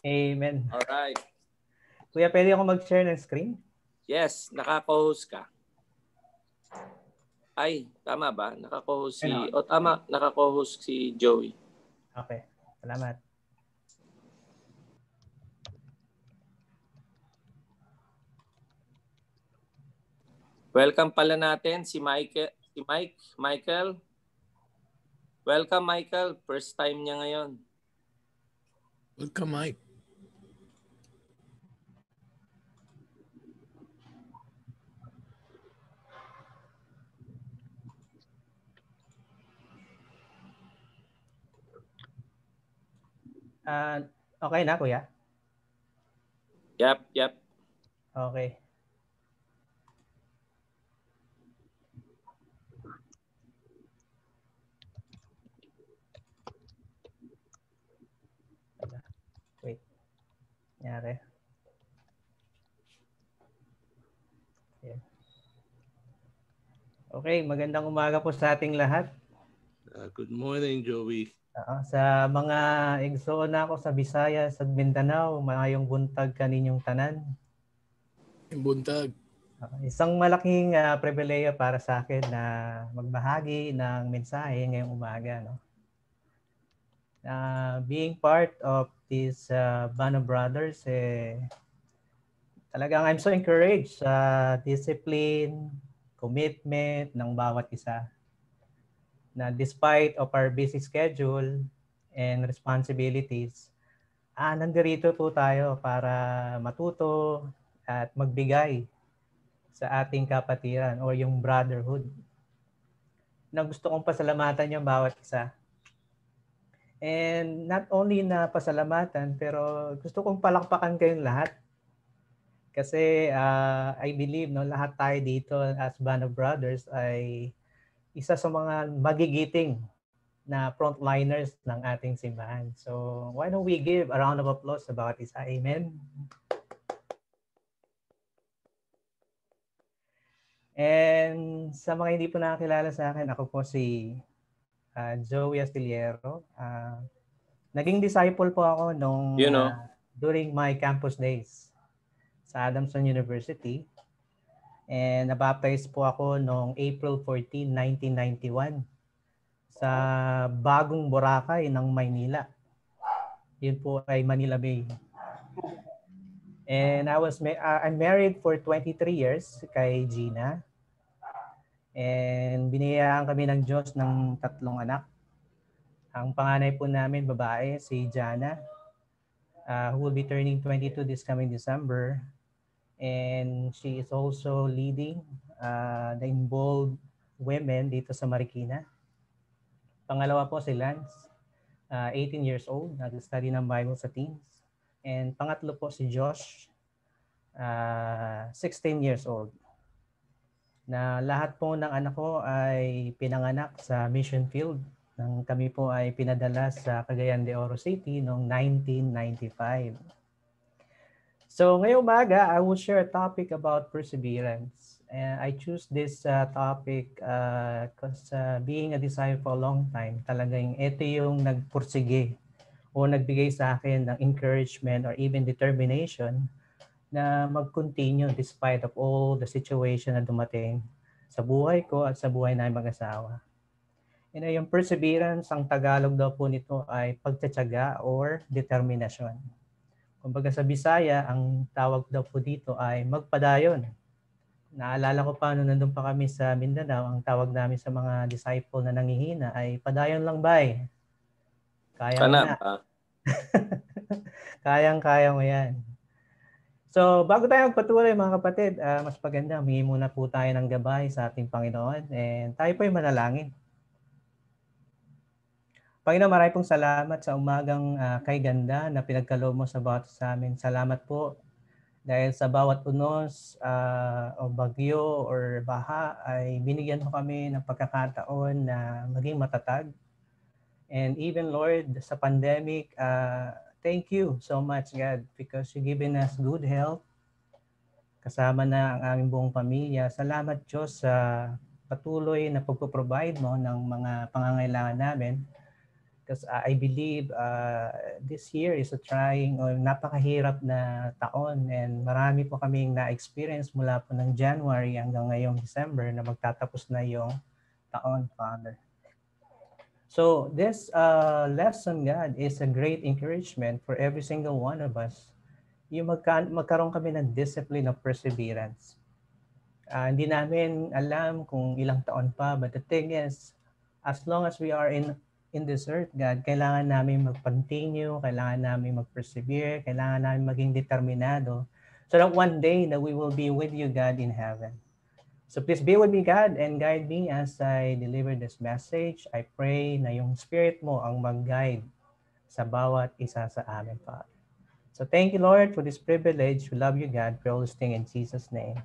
Amen. Alright. Kuya, pwede ako mag-share ng screen? Yes, nakaka-host ka. Ay, tama ba? Nakaka-host si... Ano? O tama, nakaka-host si Joey. Okay, salamat. Welcome pala natin si Michael. Welcome, Michael. First time niya ngayon. Welcome, Mike. Okay na, Kuya? Yep. Okay. Wait. Nangyari. Ayan. Okay, magandang umaga po sa ating lahat. Good morning, Joey. Sa mga igsoon ako sa Visayas at Mindanao, maayong buntag kaninyong tanan. Buntag. Isang malaking pribileyo para sa akin na magbahagi ng mensahe ngayong umaga. No? Being part of this band of brothers, talagang I'm so encouraged sa discipline, commitment ng bawat isa. Na despite of our busy schedule and responsibilities, nandito po tayo para matuto at magbigay sa ating kapatiran o yung brotherhood. Na gusto kong pasalamatan yung bawat isa. And not only na pasalamatan, pero gusto kong palakpakan kayong lahat. Kasi I believe no, lahat tayo dito as Band of Brothers ay isa sa mga magigiting na frontliners ng ating simbahan. So why don't we give a round of applause sa bawat isa? Amen. And sa mga hindi po nakakilala sa akin, ako po si Joey Astillero. Naging disciple po ako nung during my campus days sa Adamson University. And nabaptize po ako noong April 14, 1991 sa Bagong Boracay ng Maynila. Yun po ay Manila Bay. And I'm married for 23 years kay Gina. And biniyayaan kami ng Diyos ng 3 anak. Ang panganay po namin, babae, si Jana, who will be turning 22 this coming December. And she is also leading the involved women dito sa Marikina. Pangalawa po si Lance, 18 years old, nag-study ng Bible sa teens. And pangatlo po si Josh, 16 years old. Na lahat po ng anak ko ay pinanganak sa mission field nang kami po ay pinadala sa Cagayan de Oro City noong 1995. So ngayong umaga, I will share a topic about perseverance. And I choose this topic because being a disciple for a long time, talagang ito yung nagpursige o nagbigay sa akin ng encouragement or even determination na mag-continue despite of all the situation na dumating sa buhay ko at sa buhay ng mag-asawa. And yung perseverance, ang Tagalog daw po nito ay pagtsatsaga or determinasyon. Kumbaga sa Bisaya, ang tawag daw po dito ay magpadayon. Naalala ko pa nung nandun pa kami sa Mindanao, ang tawag namin sa mga disciple na nangihina ay padayon lang bay. Kaya mo na. Kayang-kaya mo yan. So bago tayo magpatuloy mga kapatid, mas maganda, humingi muna po tayo ng gabay sa ating Panginoon and tayo po ay manalangin. Panginoon, maraming pong salamat sa umagang kay ganda na pinagkaloob mo sa bawat sa amin. Salamat po dahil sa bawat unos o bagyo or baha ay binigyan mo kami ng pagkakataon na maging matatag. And even Lord, sa pandemic, thank you so much God because you given us good health. Kasama na ang aming buong pamilya. Salamat Diyos sa patuloy na pagpo-provide mo ng mga pangangailangan namin. Because I believe this year is a trying o napakahirap na taon, and marami po kaming na-experience mula po ng January hanggang ngayong December na magtatapos na yung taon, Father. So this lesson, God, is a great encouragement for every single one of us. Yung magkaroon kami ng discipline of perseverance. Hindi namin alam kung ilang taon pa, but the thing is, as long as we are in this earth, God, kailangan namin mag-continue, kailangan namin mag-persevere, kailangan namin maging determinado so that one day that we will be with you, God, in heaven. So please be with me, God, and guide me as I deliver this message. I pray na yung Spirit mo ang mag-guide sa bawat isa sa amin, Father. So thank you, Lord, for this privilege. We love you, God, for all this thing in Jesus' name.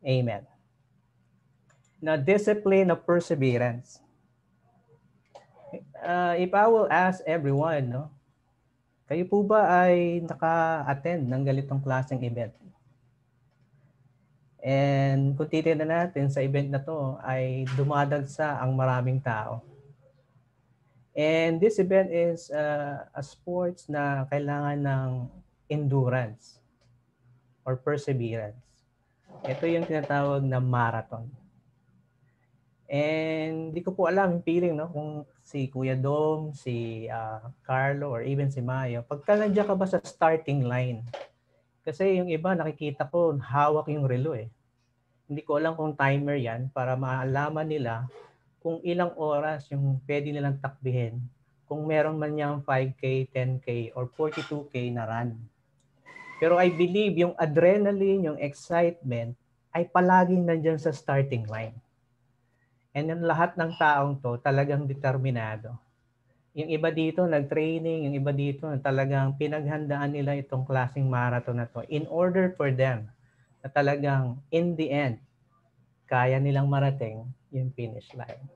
Amen. Now, discipline of perseverance. If I will ask everyone, no, kayo po ba ay naka-attend ng ganitong klaseng event? And kung titignan natin sa event na to, ay dumadagsa ang maraming tao. And this event is a sports na kailangan ng endurance or perseverance. Ito yung tinatawag na marathon. And di ko po alam yung feeling, no, kung si Kuya Dom, si Carlo, or even si Mayo, pagka nandiyan ka ba sa starting line? Kasi yung iba nakikita ko hawak yung relo eh. Hindi ko alam kung timer yan para maalaman nila kung ilang oras yung pwede nilang takbihin. Kung meron man niyang 5K, 10K, or 42K na run. Pero I believe yung adrenaline, yung excitement, ay palaging nandiyan sa starting line. And yung lahat ng taong to talagang determinado. Yung iba dito nag-training, yung iba dito talagang pinaghandaan nila itong klaseng marathon na to in order for them na talagang in the end, kaya nilang marating yung finish line.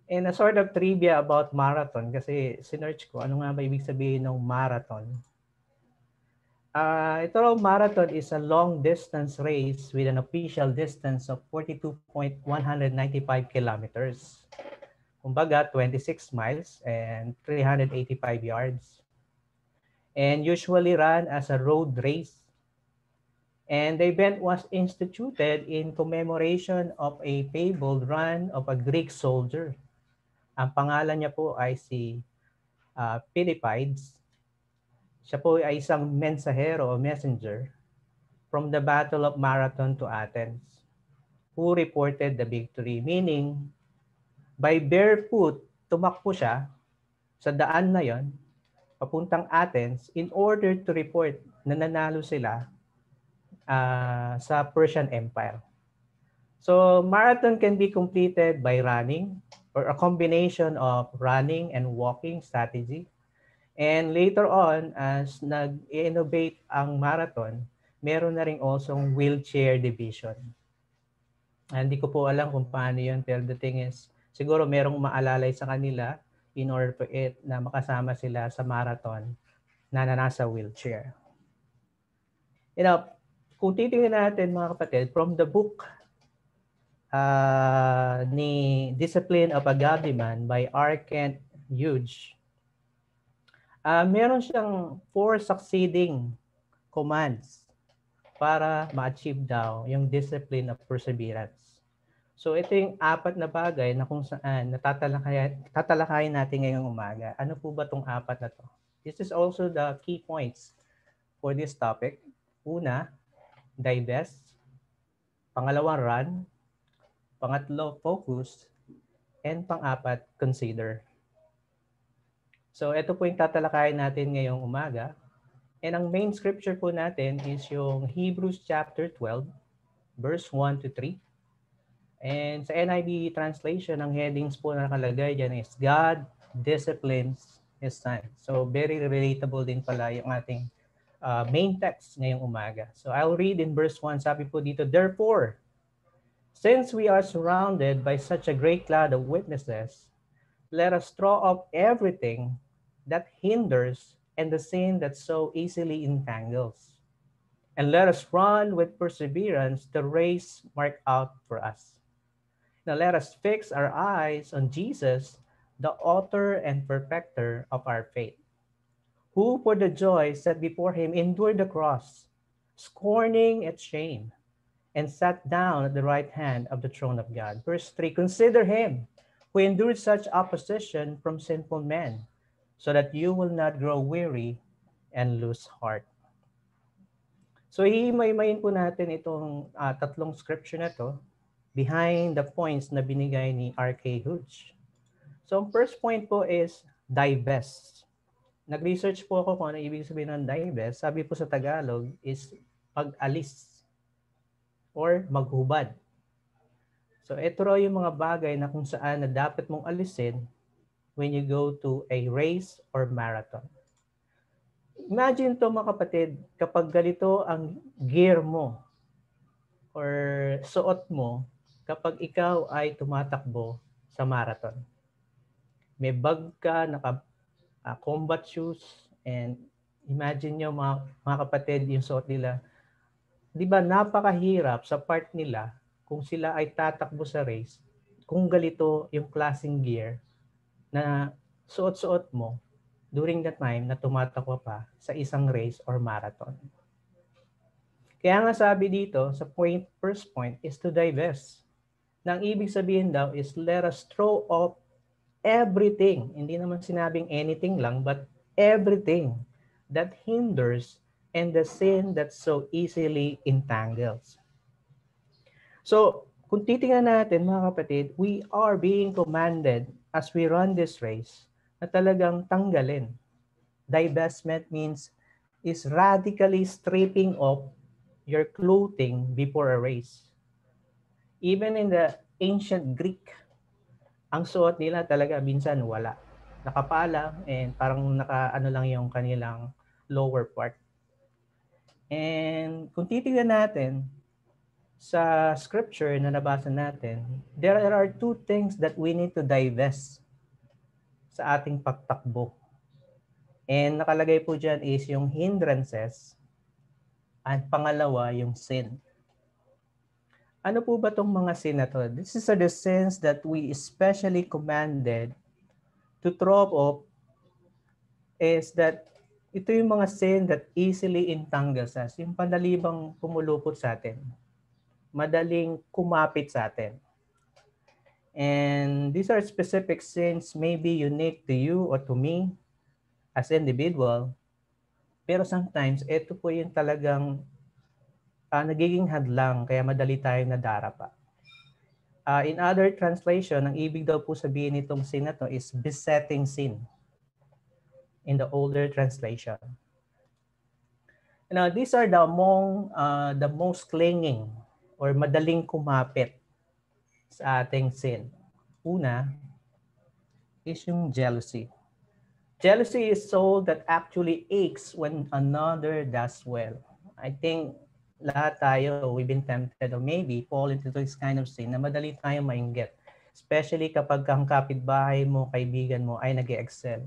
And a sort of trivia about marathon, kasi sinearch ko, ano nga ba ibig sabihin ng marathon? Ito raw, marathon is a long distance race with an official distance of 42.195 kilometers. Kumbaga, 26 miles and 385 yards. And usually run as a road race. And the event was instituted in commemoration of a fabled run of a Greek soldier. Ang pangalan niya po ay si Philippides. Siya po ay isang mensahero o messenger from the Battle of Marathon to Athens, who reported the victory. Meaning, by barefoot, tumakbo siya sa daan na yon, papuntang Athens, in order to report na nanalo sila sa Persian Empire. So, marathon can be completed by running or a combination of running and walking strategy. And later on, as nag-innovate ang marathon, meron na rin also wheelchair division. Hindi ko po alam kung paano yun, pero the thing is, siguro merong maalalay sa kanila in order for it na makasama sila sa marathon na nasa wheelchair. You know, kung titingnan natin mga kapatid, from the book ni Discipline of a Godly Man by R. Kent Hughes, meron siyang 4 succeeding commands para ma-achieve daw yung discipline of perseverance. So ito yung 4 na bagay na kung saan tatalakayin natin ngayong umaga. Ano po ba itong 4 na to? This is also the key points for this topic. Una, divest. Pangalawang, run. Pangatlo, focus. And pang-4, consider. So ito po yung tatalakayin natin ngayong umaga. And ang main scripture po natin is yung Hebrews chapter 12, verse 1 to 3. And sa NIV translation, ang headings po na nakalagay dyan is God disciplines His Son. So very relatable din pala yung ating main text ngayong umaga. So I'll read in verse 1. Sabi po dito, therefore, since we are surrounded by such a great cloud of witnesses, let us throw off everything that hinders and the sin that so easily entangles. And let us run with perseverance the race marked out for us. Now let us fix our eyes on Jesus, the author and perfecter of our faith, who for the joy set before him endured the cross, scorning its shame, and sat down at the right hand of the throne of God. Verse 3, consider him who endured such opposition from sinful men, so that you will not grow weary and lose heart. So hihimay-mayin po natin itong tatlong scripture na to behind the points na binigay ni R.K. Hooch. So ang first point po is divest. Nag-research po ako kung ano ibig sabihin ng divest. Sabi po sa Tagalog is pag-alis or maghubad. So ito raw yung mga bagay na kung saan na dapat mong alisin when you go to a race or marathon. Imagine to mga kapatid, kapag ganito ang gear mo or suot mo kapag ikaw ay tumatakbo sa marathon. May bag ka, combat shoes, and imagine nyo mga kapatid yung suot nila. Di ba napakahirap sa part nila kung sila ay tatakbo sa race, kung ganito yung klaseng gear na suot-suot mo during the time na tumatakbo pa sa isang race or marathon. Kaya nga sabi dito sa first point is to divest. Nang ibig sabihin daw is let us throw off everything. Hindi naman sinabing anything lang, but everything that hinders and the sin that so easily entangles. So, kung titingnan natin mga kapatid, we are being commanded as we run this race na talagang tanggalin. Divestment means is radically stripping off your clothing before a race. Even in the ancient Greek, ang suot nila talaga minsan wala. Nakapala and parang naka-ano lang yung kanilang lower part. And kung titignan natin sa scripture na nabasa natin, there are two things that we need to divest sa ating pagtakbo. And nakalagay po dyan is yung hindrances at pangalawa yung sin. Ano po ba itong mga sin na to? This is the sins that we especially commanded to throw off is that ito yung mga sin that easily entangles us. Yung pandalibang pumulupot sa atin. Madaling kumapit sa atin. And these are specific sins maybe unique to you or to me as individual. Pero sometimes, ito po yung talagang nagiging hadlang kaya madali tayong nadarapa. In other translation, ang ibig daw po sabihin nitong sin na to is besetting sin in the older translation. Now, these are the most clinging or madaling kumapit sa ating sin. Una is yung jealousy. Jealousy is soul that actually aches when another does well. I think lahat tayo, we've been tempted or maybe fall into this kind of sin na madali tayo mainggit. Especially kapag ang kapitbahay mo, kaibigan mo ay nag-excel.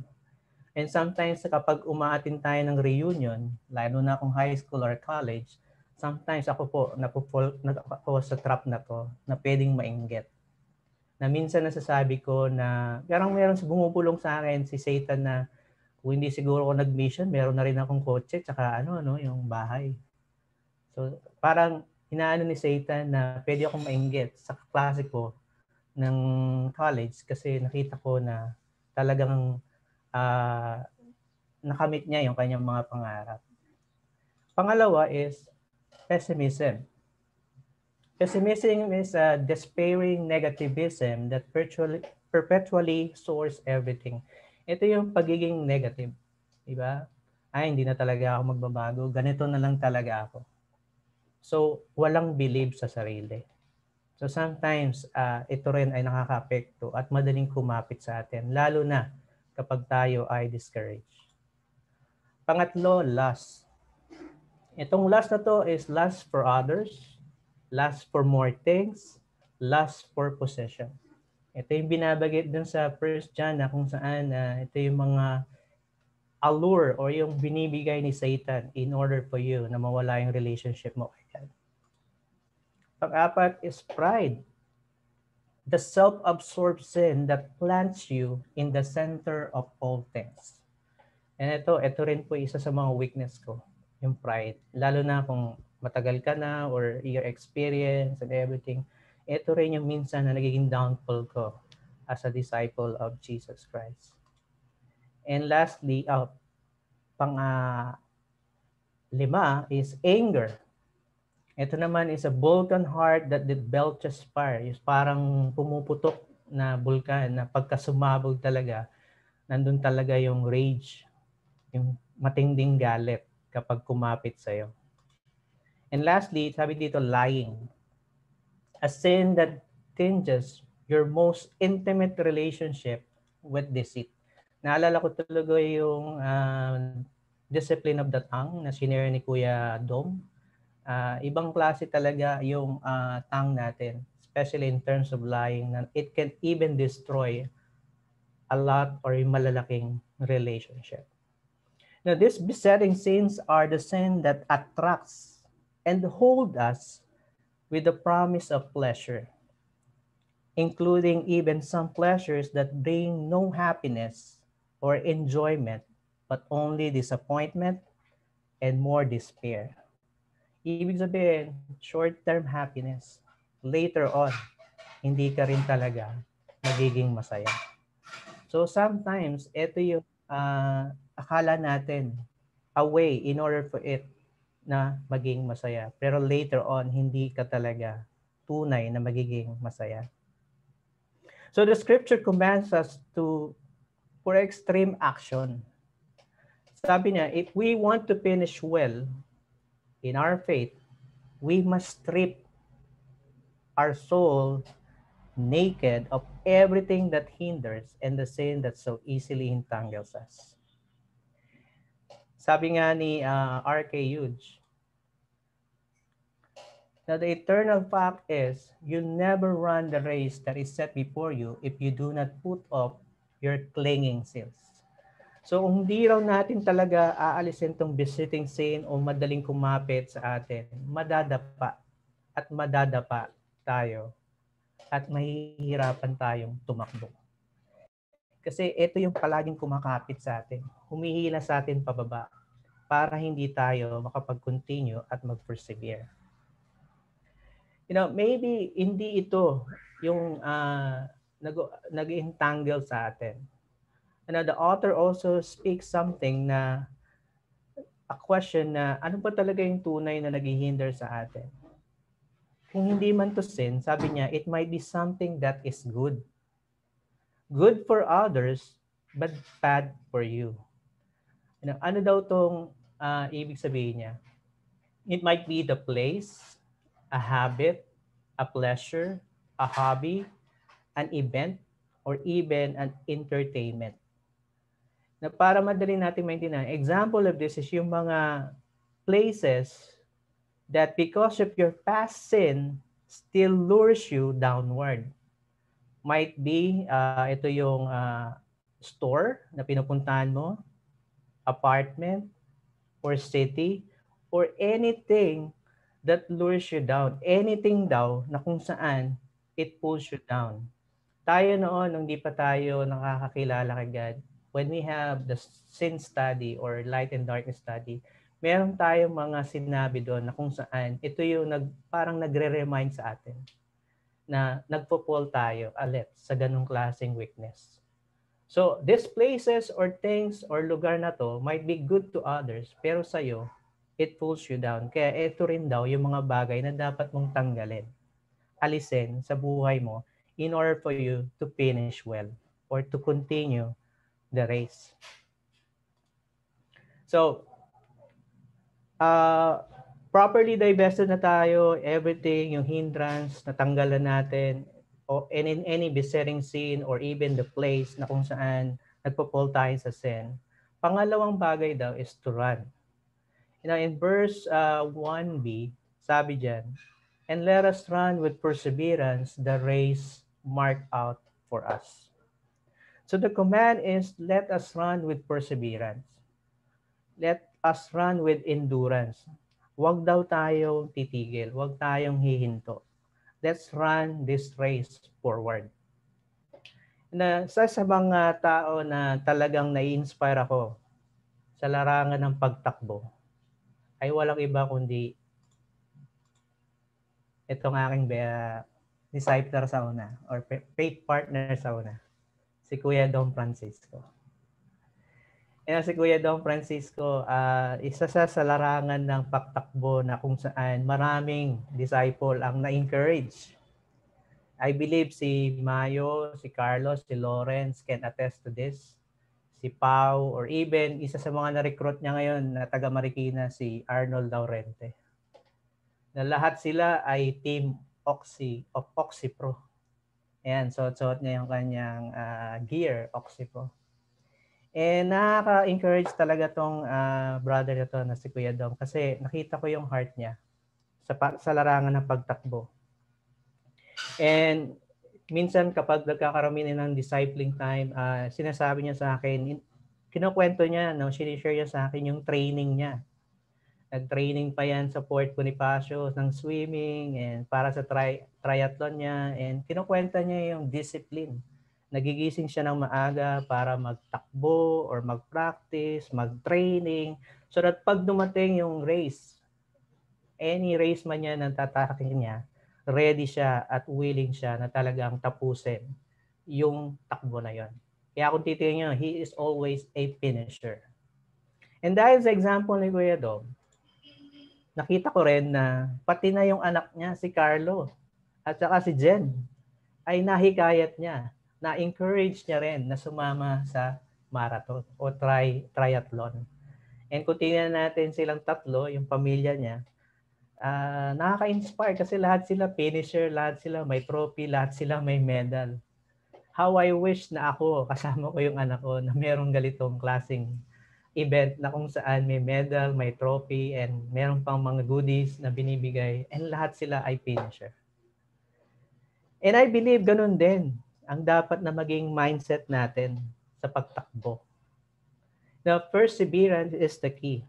And sometimes kapag umaatin tayo ng reunion, lalo na kung high school or college, sometimes ako po napupol sa trap na to na pwedeng mainggit. Na minsan nasasabi ko na parang meron bumubulong sa akin si Satan na kung hindi siguro ako nag-mission, meron na rin akong kotse tsaka yung bahay. So parang hinaano ni Satan na pwede akong mainggit sa klase ko ng college kasi nakita ko na talagang nakamit niya yung kanyang mga pangarap. Pangalawa is pessimism. Pessimism is a despairing negativism that perpetually soars everything. Ito yung pagiging negative. Diba? Ay, hindi na talaga ako magbabago. Ganito na lang talaga ako. So, walang believe sa sarili. So, sometimes, ito rin ay nakaka-apekto at madaling kumapit sa atin. Lalo na kapag tayo ay discouraged. Pangatlo, lust. Itong lust na to is lust for others, lust for more things, lust for possession. Ito yung binabagit dun sa 1 John na kung saan ito yung mga allure or yung binibigay ni Satan in order for you na mawala yung relationship mo kay God. Pang-apat is pride. the self-absorbed sin that plants you in the center of all things. And ito rin po isa sa mga weakness ko, yung pride. Lalo na kung matagal ka na or your experience and everything, ito rin yung minsan na nagiging downfall ko as a disciple of Jesus Christ. And lastly, lima is anger. Ito naman is a broken heart that belches fire. Yung parang pumuputok na bulkan na pagka sumabog talaga, nandun talaga yung rage, yung matinding galit kapag kumapit sa'yo. And lastly, sabi dito, lying. A sin that tinges your most intimate relationship with deceit. Naalala ko talaga yung discipline of the tongue na sinare ni Kuya Dom. Ibang klase talaga yung tongue natin, especially in terms of lying, na it can even destroy a lot or yung malalaking relationship. Now, these besetting sins are the sin that attracts and hold us with the promise of pleasure, including even some pleasures that bring no happiness or enjoyment, but only disappointment and more despair. Ibig sabihin, short-term happiness. Later on, hindi ka rin talaga magiging masaya. So sometimes, ito yung akala natin a way in order for it na maging masaya. Pero later on, hindi ka talaga tunay na magiging masaya. So the scripture commands us for extreme action. Sabi niya, if we want to finish well in our faith, we must strip our soul naked of everything that hinders and the sin that so easily entangles us. Sabi nga ni R.K. Hughes, now the eternal fact is you never run the race that is set before you if you do not put off your clinging sins. So kung hindi raw natin talaga aalisin tong besetting sin o madaling kumapit sa atin, madadapa tayo at mahihirapan tayong tumakbo. Kasi ito yung palaging kumakapit sa atin, humihila sa atin pababa para hindi tayo makapag-continue at mag-persevere. Maybe hindi ito yung nag-entangle sa atin. The author also speaks something na a question na ano ba talaga yung tunay na naghihinder sa atin? Kung hindi man to sin, sabi niya, it might be something that is good. Good for others, but bad for you. Ano daw tong ibig sabihin niya? It might be the place, a habit, a pleasure, a hobby, an event, or even an entertainment. Na para madali natin maintindihan, example of this is yung mga places that because of your past sin still lures you downward. Might be, ito yung store na pinupuntahan mo, apartment, or city, or anything that lures you down. Anything daw na kung saan it pulls you down. Tayo noon, nung di pa tayo nakakakilala kay God, when we have the sin study or light and darkness study, meron tayong mga sinabi doon na kung saan ito yung parang nagre-remind sa atin na nagpo-fall tayo ulit sa ganung klaseng weakness. So these places or things or lugar na to might be good to others, pero sa'yo, it pulls you down. Kaya ito rin daw yung mga bagay na dapat mong tanggalin, alisin sa buhay mo in order for you to finish well or to continue the race. So, properly divested na tayo, everything, yung hindrance, natanggalan natin, and in any besetting sin or even the place na kung saan nagpo-fall tayo sa sin. Pangalawang bagay daw is to run. In verse 1b, sabi dyan, and let us run with perseverance the race marked out for us. So the command is, let us run with perseverance. Let us run with endurance. Huwag daw tayong titigil. Huwag tayong hihinto. let's run this race forward. Na sa mga tao na talagang nai-inspire ako sa larangan ng pagtakbo ay walang iba kundi itong aking disciple sa una or faith partner sa una, si Kuya Dom Francisco. Si Kuya Dom Francisco, isa sa larangan ng pagtakbo na kung saan maraming disciple ang na-encourage. I believe si Mayo, si Carlos, si Lawrence can attest to this. Si Pau, or even isa sa mga na-recruit niya ngayon na taga Marikina, si Arnold Laurente. Na lahat sila ay team OxyPro. Ayan, suot niya yung kanyang gear, OxyPro. And nakaka-encourage talaga tong brother na to na si Kuya Dom kasi nakita ko yung heart niya sa larangan ng pagtakbo. And minsan kapag nagkakaroon ng discipling time, sinasabi niya sa akin, kinukwento niya, sinishare niya sa akin yung training niya. Nag-training pa yan sa Port Bonifacio ng swimming and para sa triathlon niya, and kinukwenta niya yung discipline. Nagigising siya ng maaga para magtakbo or mag-practice, mag-training, so that pag dumating yung race, any race man yan ang tatakin niya, ready siya at willing siya na talagang tapusin yung takbo na yon. Kaya kung titingnan niyo, he is always a finisher. And dahil sa example ni Kuya Dom, nakita ko rin na pati na yung anak niya, si Carlo, at saka si Jen, ay nahikayat niya, na-encourage niya rin na sumama sa marathon o triathlon. And kung tingnan natin silang tatlo, yung pamilya niya, nakaka-inspire kasi lahat sila finisher, lahat sila may trophy, lahat sila may medal. How I wish na ako, kasama ko yung anak ko na merong ganitong klaseng event na kung saan may medal, may trophy, and meron pang mga goodies na binibigay, and lahat sila ay finisher. And I believe ganun din ang dapat na maging mindset natin sa pagtakbo. Now, perseverance is the key,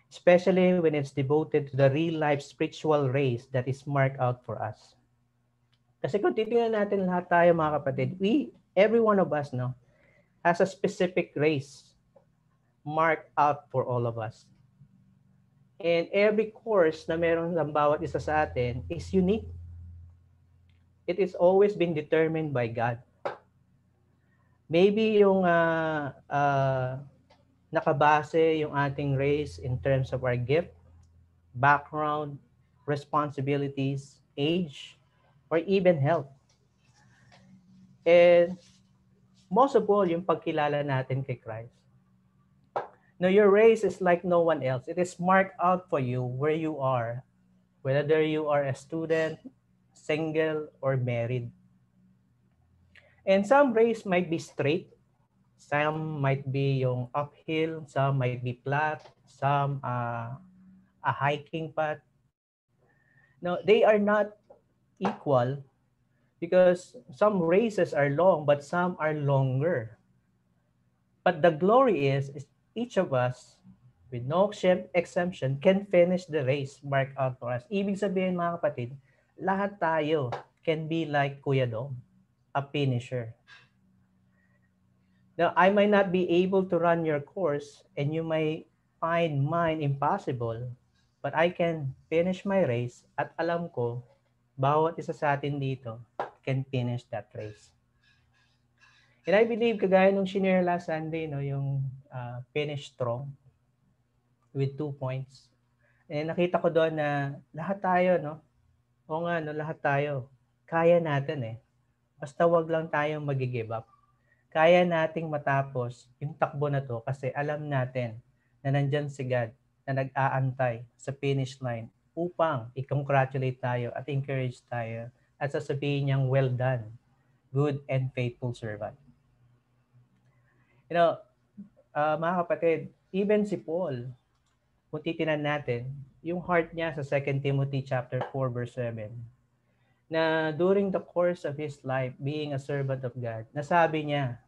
especially when it's devoted to the real-life spiritual race that is marked out for us. Kasi kung titingnan natin lahat tayo mga kapatid, every one of us has a specific race marked out for all of us. And every course na meron ng bawat isa sa atin is unique. It is always been determined by God. Maybe yung nakabase yung ating race in terms of our gift, background, responsibilities, age, or even health. And most of all, yung pagkilala natin kay Christ. Now, your race is like no one else. It is marked out for you where you are, whether you are a student, single, or married. And some race might be straight, some might be yung uphill, some might be flat, some a hiking path. No, they are not equal because some races are long, but some are longer. But the glory is each of us, with no exemption, can finish the race marked out for us. Ibig sabihin mga kapatid, lahat tayo can be like Kuya Dom, a finisher. Now, I might not be able to run your course and you may find mine impossible, but I can finish my race at alam ko, bawat isa sa atin dito can finish that race. And I believe, kagaya nung shinare last Sunday, yung finish strong with 2 points. And nakita ko doon na lahat tayo, o nga, lahat tayo, kaya natin Basta wag lang tayong mag-give up. Kaya nating matapos yung takbo na to kasi alam natin na nandyan si God na nag-aantay sa finish line upang i-congratulate tayo at encourage tayo at sasabihin niyang, well done, good and faithful servant. Mga kapatid, even si Paul, kung titinan natin, yung heart niya sa 2 Timothy chapter 4 verse 7, na during the course of his life being a servant of God, nasabi niya,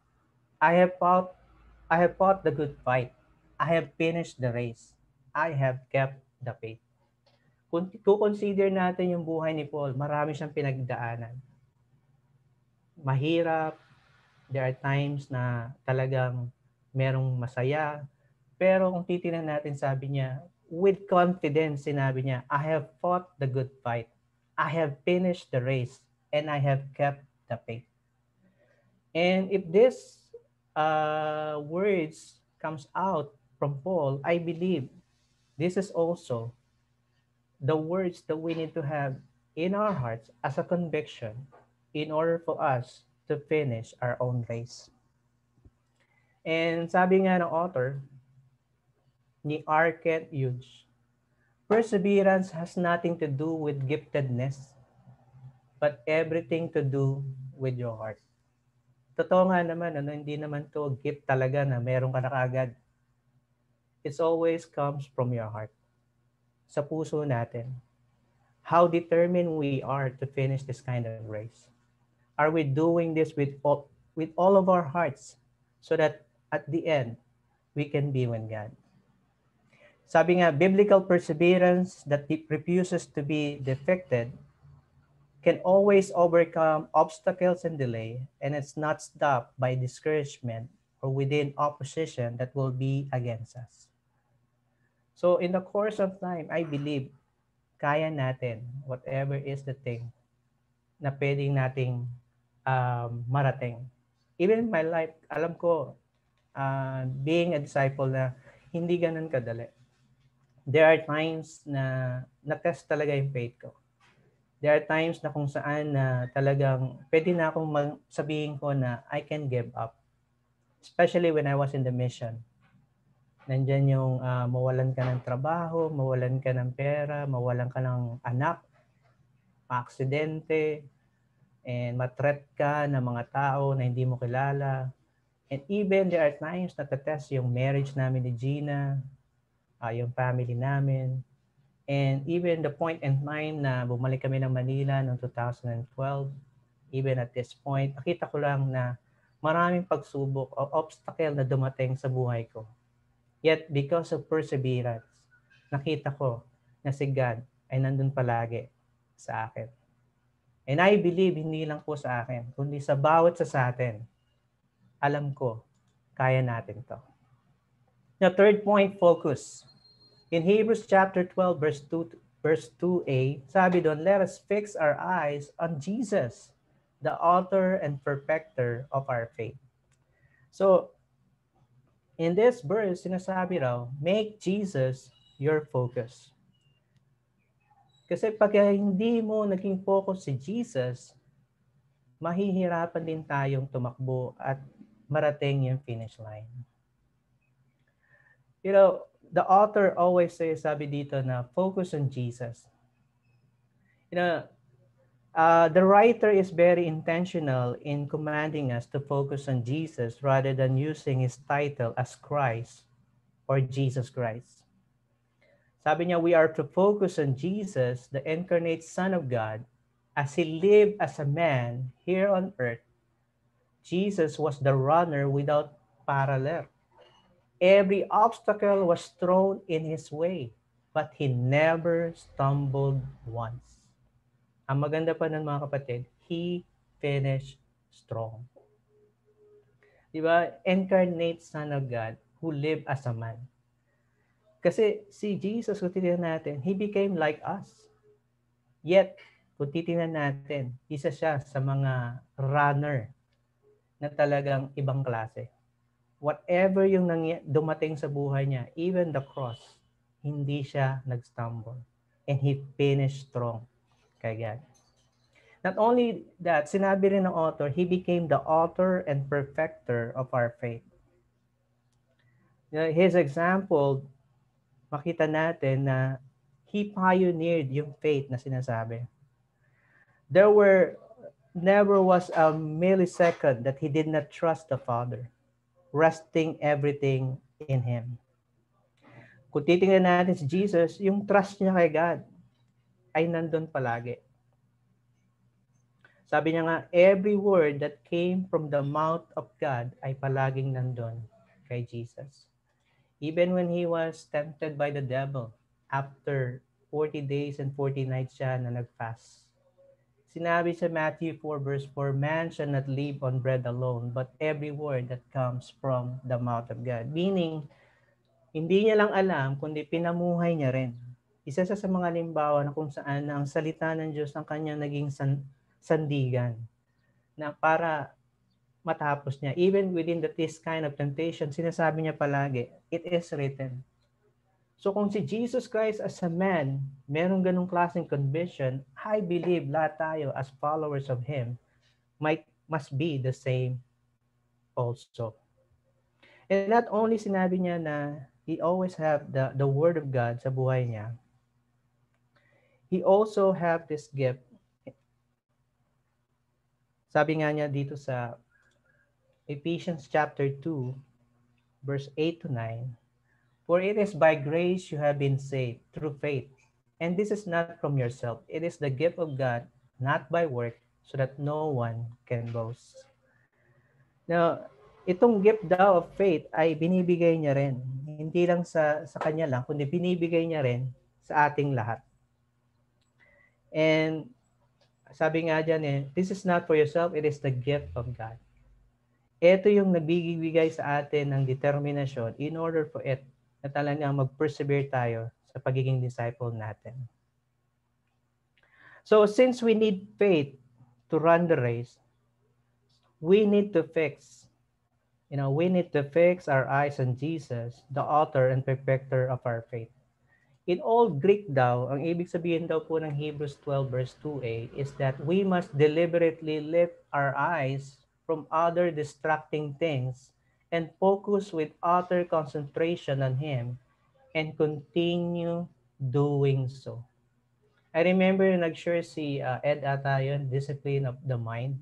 I have fought the good fight. I have finished the race. I have kept the faith. Kung consider natin yung buhay ni Paul, marami siyang pinagdaanan. Mahirap, there are times na talagang merong masaya, pero kung titingnan natin, sabi niya, with confidence, sinabi niya, I have fought the good fight. I have finished the race, and I have kept the faith. And if this words comes out from Paul, I believe this is also the words that we need to have in our hearts as a conviction in order for us to finish our own race. And sabi nga ng author, ni Arket Hughes, perseverance has nothing to do with giftedness, but everything to do with your heart. Totoo nga naman, hindi naman to gift talaga na meron ka na kaagad. It always comes from your heart. Sa puso natin. How determined we are to finish this kind of race. Are we doing this with all of our hearts so that at the end, we can be with God? Sabi nga, biblical perseverance that refuses to be defeated can always overcome obstacles and delay, and it's not stopped by discouragement or within opposition that will be against us. So in the course of time, I believe kaya natin whatever is the thing na pwedeng nating marating. Even in my life, alam ko, being a disciple na hindi ganun kadali. There are times na na-test talaga yung faith ko. There are times na kung saan na talagang pwede na akong sabihin ko na I can give up. Especially when I was in the mission. Nandyan yung mawalan ka ng trabaho, mawalan ka ng pera, mawalan ka ng anak, aksidente, and matreat ka ng mga tao na hindi mo kilala. And even there are times na tatest yung marriage namin ni Gina, yung family namin. And even the point in time na bumalik kami ng Manila noong 2012, even at this point, nakita ko lang na maraming pagsubok o obstacle na dumating sa buhay ko. Yet, because of perseverance, nakita ko na si God ay nandun palagi sa akin. And I believe hindi lang po sa akin, kundi sa bawat sa atin, alam ko, kaya natin to. Now, third point, focus. In Hebrews chapter 12, verse 2a, sabi doon, let us fix our eyes on Jesus, the author and perfecter of our faith. So, in this verse, sinasabi raw, make Jesus your focus. Kasi pag hindi mo naging focus si Jesus, mahihirapan din tayong tumakbo at marating yung finish line. You know, the author always says, sabi dito na focus on Jesus. You know, the writer is very intentional in commanding us to focus on Jesus rather than using his title as Christ or Jesus Christ. Sabi niya, we are to focus on Jesus, the incarnate Son of God, as he lived as a man here on earth. Jesus was the runner without parallel. Every obstacle was thrown in his way, but he never stumbled once. Ang maganda pa ng mga kapatid, he finished strong. Diba? Incarnate Son of God who lived as a man. Kasi si Jesus, kung titignan natin, he became like us. Yet, kung titignan natin, isa siya sa mga runner na talagang ibang klase. Whatever yung dumating sa buhay niya, even the cross, hindi siya nag-stumble. And he finished strong kay God. Not only that, sinabi rin ng author, he became the author and perfecter of our faith. His example, makita natin na he pioneered yung faith na sinasabi. Never was a millisecond that he did not trust the Father, resting everything in him. Kung titingnan natin si Jesus, yung trust niya kay God ay nandun palagi. Sabi niya nga, every word that came from the mouth of God ay palaging nandun kay Jesus. Even when he was tempted by the devil, after 40 days and 40 nights siya na nag-fast. Sinabi sa Matthew 4 verse 4, man shall not live on bread alone, but every word that comes from the mouth of God. Meaning, hindi niya lang alam, kundi pinamuhay niya rin. Isa sa mga halimbawa na kung saan na ang salita ng Diyos ang kanyang naging sandigan na para matapos niya. Even within this kind of temptation, sinasabi niya palagi, it is written. So kung si Jesus Christ as a man, merong ganong klaseng conviction, I believe lahat tayo as followers of Him must be the same also. And not only sinabi niya na he always have the Word of God sa buhay niya, he also have this gift. Sabi nga niya dito sa Ephesians chapter 2, verse 8 to 9, for it is by grace you have been saved through faith. And this is not from yourself. It is the gift of God, not by work, so that no one can boast. Now, itong gift daw of faith ay binibigay niya rin. Hindi lang sa kanya lang, kundi binibigay niya rin sa ating lahat. And sabi nga dyan this is not for yourself, it is the gift of God. Ito yung nagbibigay sa atin ng determinasyon in order for it na talagang mag-persevere tayo sa pagiging disciple natin. So since we need faith to run the race, we need to fix our eyes on Jesus, the author and perfecter of our faith. In all Greek daw, ang ibig sabihin daw po ng Hebrews 12 verse 2a is that we must deliberately lift our eyes from other distracting things and focus with utter concentration on Him and continue doing so. I remember nag-share si Ed ata yun, Discipline of the Mind.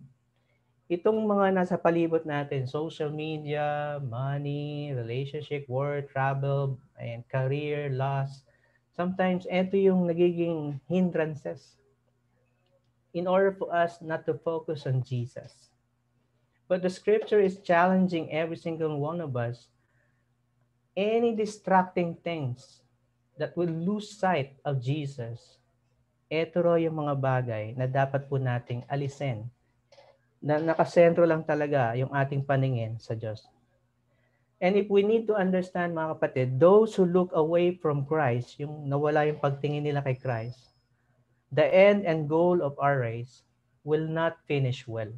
Itong mga nasa palibot natin, social media, money, relationship, work, travel, and career, loss, sometimes ito yung nagiging hindrances in order for us not to focus on Jesus. But the scripture is challenging every single one of us. Any distracting things that will lose sight of Jesus, ito raw yung mga bagay na dapat po nating alisin. Na nakasentro lang talaga yung ating paningin sa Diyos. And if we need to understand, mga kapatid, those who look away from Christ, yung nawala yung pagtingin nila kay Christ, the end and goal of our race will not finish well.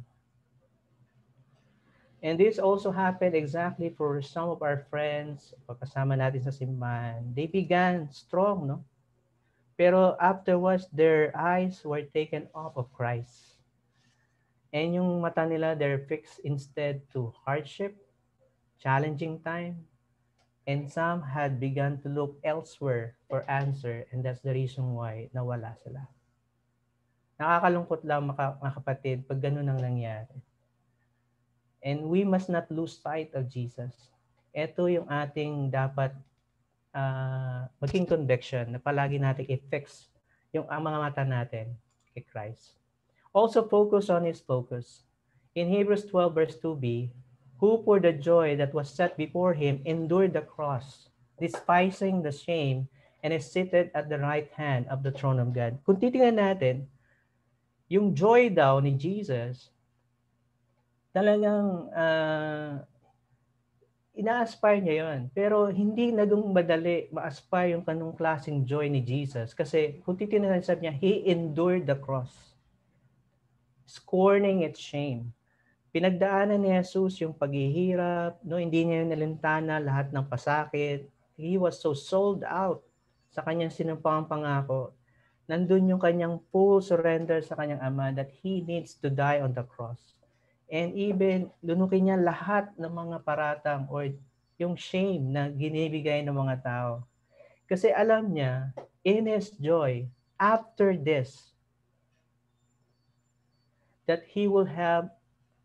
And this also happened exactly for some of our friends, pagkasama natin sa simbahan. They began strong, no? Pero afterwards, their eyes were taken off of Christ. And yung mata nila, they're fixed instead to hardship, challenging time, and some had begun to look elsewhere for answer, and that's the reason why nawala sila. Nakakalungkot lang mga kapatid pag ganun ang nangyari. And we must not lose sight of Jesus. Ito yung ating dapat maging conviction na palagi natin i-fix yung mga mata natin kay Christ. Also focus on His focus. In Hebrews 12 verse 2b, who for the joy that was set before Him endured the cross, despising the shame, and is seated at the right hand of the throne of God. Kung titingnan natin, yung joy daw ni Jesus, talagang ina-aspire niya yun. Pero hindi naging madali ma-aspire yung kanong klaseng joy ni Jesus. Kasi kung titingnan sabi niya, He endured the cross, scorning its shame. Pinagdaanan ni Jesus yung paghihirap, no? Hindi niya nalintana lahat ng pasakit. He was so sold out sa kanyang sinumpang pangako. Nandun yung kanyang full surrender sa kanyang Ama that He needs to die on the cross. And even lunukin niya lahat ng mga paratang or yung shame na ginibigay ng mga tao. Kasi alam niya, in His joy, after this, that He will have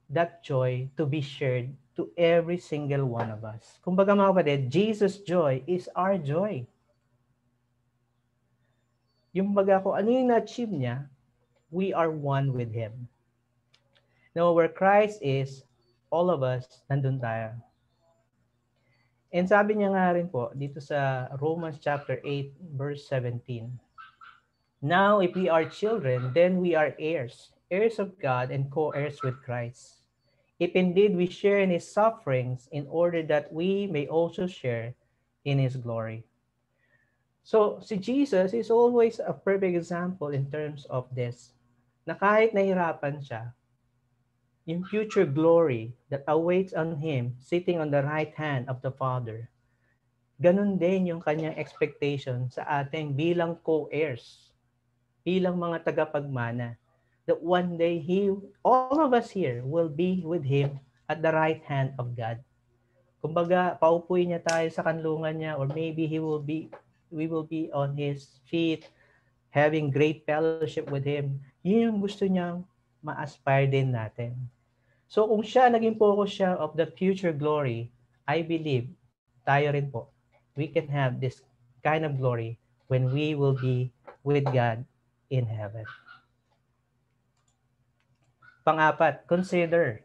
that joy to be shared to every single one of us. Kumbaga mga kapatid, Jesus' joy is our joy. Yung baga ko, ano yung na-achieve niya, we are one with Him. Now, where Christ is, all of us, nandun tayo. And sabi niya nga rin po, dito sa Romans chapter 8, verse 17, Now, if we are children, then we are heirs, heirs of God and co-heirs with Christ. If indeed we share in his sufferings, in order that we may also share in his glory. So, si Jesus is always a perfect example in terms of this, na kahit nahirapan siya, yung future glory that awaits on him sitting on the right hand of the Father, ganun din yung kanyang expectation sa ating bilang co-heirs, bilang mga tagapagmana, that one day all of us here will be with him at the right hand of God. Kumbaga, paupuin niya tayo sa kanlungan niya, or maybe we will be on his feet, having great fellowship with him. Yun yung gusto niyang ma-aspire din natin. So kung siya naging focus siya of the future glory, I believe tayo rin po, we can have this kind of glory when we will be with God in heaven. Pang-apat, consider.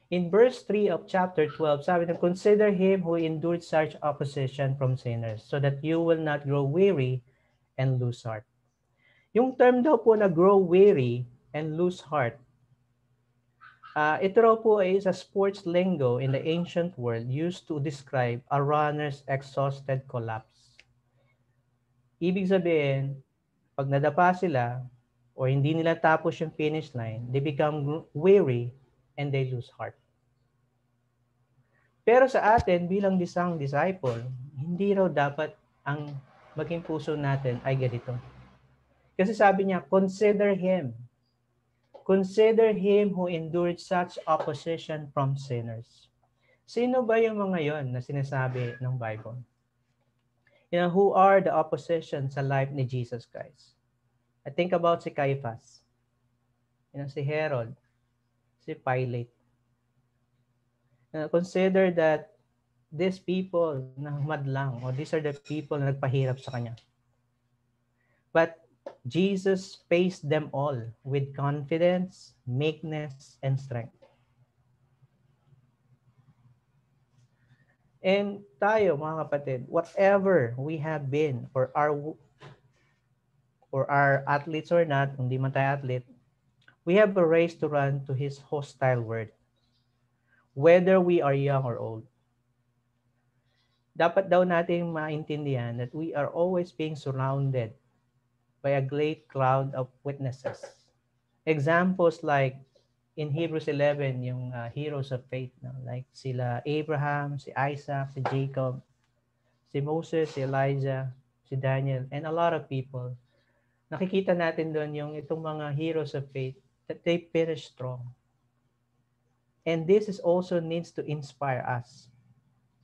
In verse 3 of chapter 12, sabi na, consider him who endured such opposition from sinners, so that you will not grow weary and lose heart. Yung term daw po na grow weary and lose heart, ito raw po ay sa sports lingo in the ancient world used to describe a runner's exhausted collapse. Ibig sabihin, pag nadapa sila o hindi nila tapos yung finish line, they become weary and they lose heart. Pero sa atin bilang isang disciple, hindi raw dapat ang maging puso natin ay ganito. Kasi sabi niya, consider him. Consider him who endured such opposition from sinners. Sino ba yung mga yon na sinasabi ng Bible? You know, who are the opposition sa life ni Jesus Christ? I think about si Caiaphas, si Herod, si Pilate. Consider that these people na madlang, or these are the people na nagpahirap sa kanya. But Jesus faced them all with confidence, meekness, and strength. And tayo, mga kapatid, whatever we have been, or our athletes or not, hindi man tayo athlete, we have a race to run to his hostile word. Whether we are young or old. Dapat daw natin maintindihan that we are always being surrounded by a great cloud of witnesses. Examples like in Hebrews 11, yung heroes of faith, like sila Abraham, si Isaac, si Jacob, si Moses, si Elijah, si Daniel, and a lot of people. Nakikita natin doon yung itong mga heroes of faith that they finish strong. And this is also needs to inspire us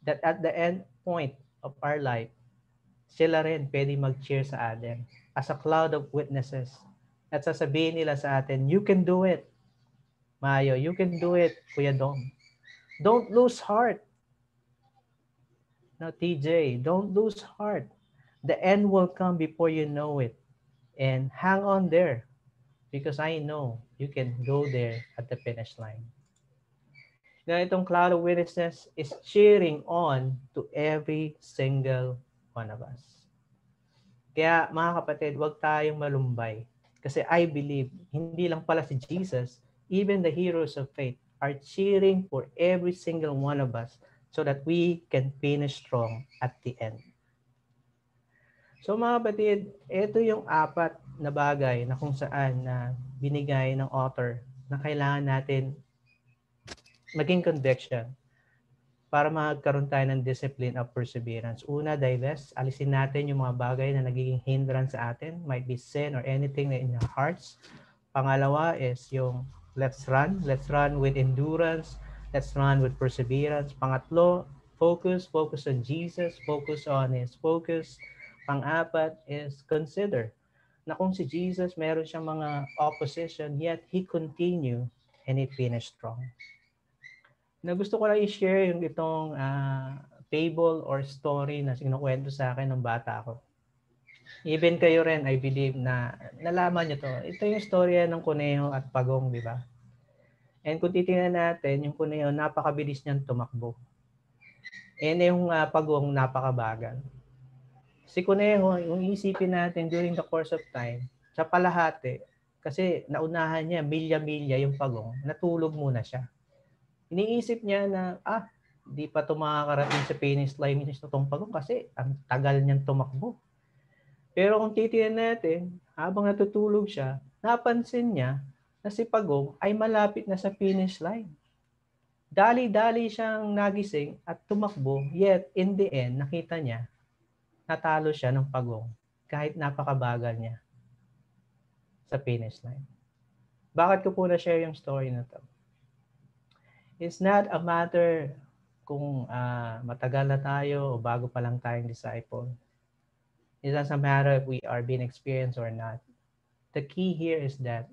that at the end point of our life, sila rin pwede mag-cheer sa atin as a cloud of witnesses. At sasabihin nila sa atin, you can do it. Mayo, you can do it, Kuya Dom. Don't lose heart. No, TJ, don't lose heart. The end will come before you know it. And hang on there because I know you can go there at the finish line. Na itong cloud of witnesses is cheering on to every single one of us. Kaya mga kapatid, huwag tayong malumbay. Kasi I believe, hindi lang pala si Jesus, even the heroes of faith are cheering for every single one of us so that we can finish strong at the end. So mga kapatid, ito yung 4 na bagay na kung saan na binigay ng author na kailangan natin maging conviction para magkaroon tayo ng discipline of perseverance. Una, divest. Alisin natin yung mga bagay na nagiging hindrance sa atin. Might be sin or anything in our hearts. Pangalawa is yung let's run. Let's run with endurance. Let's run with perseverance. Pangatlo, focus on Jesus. Focus on His focus. Pang-apat is consider na kung si Jesus meron siyang mga opposition, yet He continue and He finished strong. Na gusto ko lang i-share yung itong fable or story na sinukwento sa akin ng bata ako. Even kayo rin, I believe na nalaman nyo to. Ito yung storya ng kuneho at pagong, di ba? And kung titingnan natin, yung kuneho, napakabilis niyang tumakbo. And yung pagong, napakabagal. Si Kuneho, yung isipin natin during the course of time, sa palahati, kasi naunahan niya, milya-milya yung pagong, natulog muna siya. Iniisip niya na, di pa ito makakarating sa finish line itong pagong kasi ang tagal niyang tumakbo. Pero kung titingnan natin, habang natutulog siya, napansin niya na si Pagong ay malapit na sa finish line. Dali-dali siyang nagising at tumakbo, yet in the end, nakita niya, natalo siya ng Pagong kahit napakabagal niya sa finish line. Bakit ko po na-share yung story na to? It's not a matter kung matagal na tayo o bago pa lang tayong disciple. It doesn't matter if we are being experienced or not. The key here is that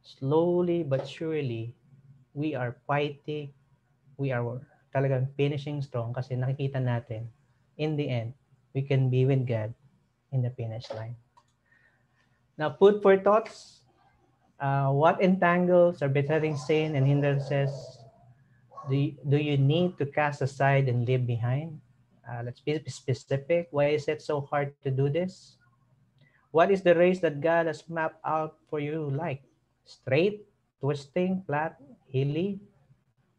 slowly but surely, we are fighting, we are talagang finishing strong kasi nakikita natin, in the end, we can be with God in the finish line. Now, food for thoughts. What entangles or besetting sin and hindrances do you need to cast aside and leave behind? Let's be specific. Why is it so hard to do this? What is the race that God has mapped out for you like? Straight, twisting, flat, hilly?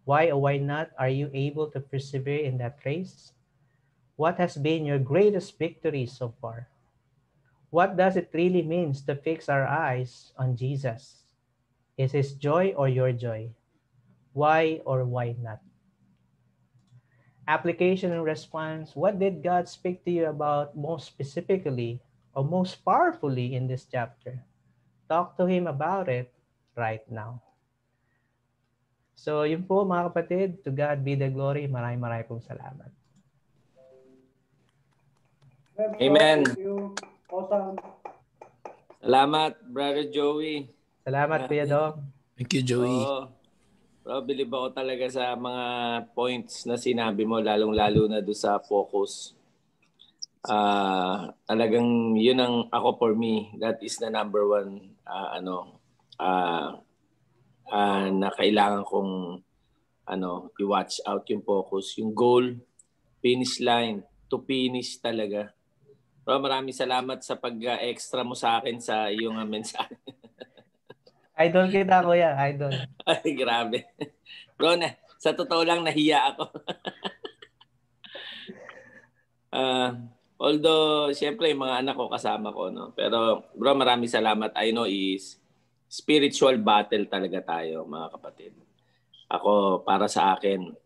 Why or why not are you able to persevere in that race? What has been your greatest victory so far? What does it really mean to fix our eyes on Jesus? Is His joy or your joy? Why or why not? Application and response. What did God speak to you about most specifically or most powerfully in this chapter? Talk to Him about it right now. So yun po mga kapatid, to God be the glory. Maraming pong salamat. Amen. Salamat, Brother Joey. Salamat, Kuya Dong. Thank you, Joey. Bro, believe ako talaga sa mga points na sinabi mo, lalong-lalo na doon sa focus. Talagang yun ang ako for me. That is the number one na kailangan kong i-watch out yung focus. Yung goal, finish line, to finish talaga. Bro, maraming salamat sa pag-extra mo sa akin sa iyong mensahe. Idol kita, Kuya. Idol. Ay, grabe. Bro, sa totoo lang, nahiya ako. Although, siyempre, yung mga anak ko kasama ko, no? Pero, bro, maraming salamat. I know is spiritual battle talaga tayo, mga kapatid. Ako, para sa akin,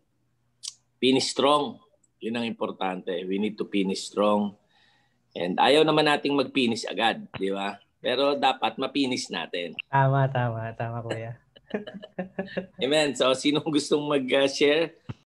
finish strong. Yun ang importante. We need to finish strong. And ayaw naman nating mag-finish agad, di ba? Pero dapat ma-finish natin. Tama, Kuya. Amen. So, sino gustong mag-share?